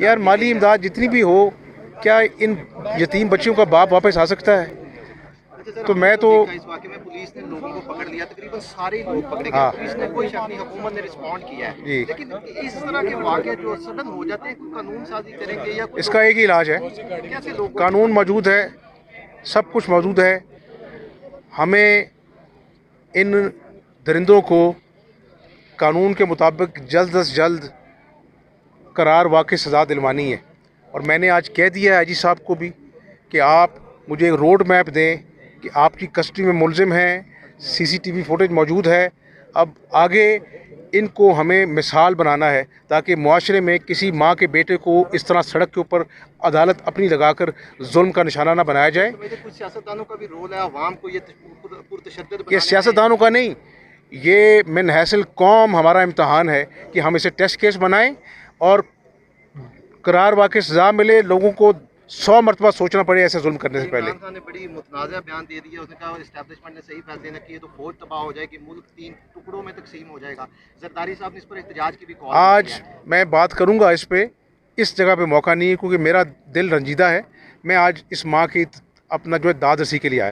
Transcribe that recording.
यार माली इमदाद जितनी भी हो, क्या इन यतीम बच्चों का बाप वापस आ सकता है? तो मैं तो इस वाकये में पुलिस ने लोगों को पकड़ लिया, तकरीबन सारे लोग पकड़े गए। हाँ पुलिस ने कोई शक नहीं, हुकूमत ने रिस्पॉन्ड किया है। जी, लेकिन इस तरह के वाकये जो सडन हो जाते हैं, कोई कानून साजी करेंगे या कोई इसका एक ही इलाज है, कैसे लोग कानून मौजूद है, सब कुछ मौजूद है। हमें इन दरिंदों को कानून के मुताबिक जल्द अज जल्द करार वाक़ई सज़ा दिलवानी है। और मैंने आज कह दिया है आईजी साहब को भी कि आप मुझे एक रोड मैप दें कि आपकी कस्टडी में मुलजिम हैं, सीसीटीवी फुटेज मौजूद है। अब आगे इनको हमें मिसाल बनाना है ताकि मुआशरे में किसी माँ के बेटे को इस तरह सड़क के ऊपर अदालत अपनी लगाकर जुल्म का निशाना ना बनाया जाए। कुछ सियासतदानों का भी रोल है, अवाम को ये पुरतशद्दुद ये सियासतदानों का नहीं, ये मिन हैसिल कौम हमारा इम्तहान है कि हम इसे टेस्ट केस बनाएं और करार वाक़ई सज़ा मिले। लोगों को 100 मरतबा सोचना पड़े ऐसे जुल्म करने से पहले। इमरान खान ने बड़ी मुतनाज़ा बयान दे दिया, उसने कहा एस्टैब्लिशमेंट ने सही फैसले न किए तो फौज तबाह हो जाएगी, मुल्क 3 टुकड़ों में तकसीम हो जाएगा। जरदारी साहब ने इस पर एहतजाज की भी कॉल आज मैं बात करूंगा इस पे, इस जगह पे मौका नहीं है क्योंकि मेरा दिल रंजीदा है। मैं आज इस माँ की अपना जो है दाद रसी के लिए आया।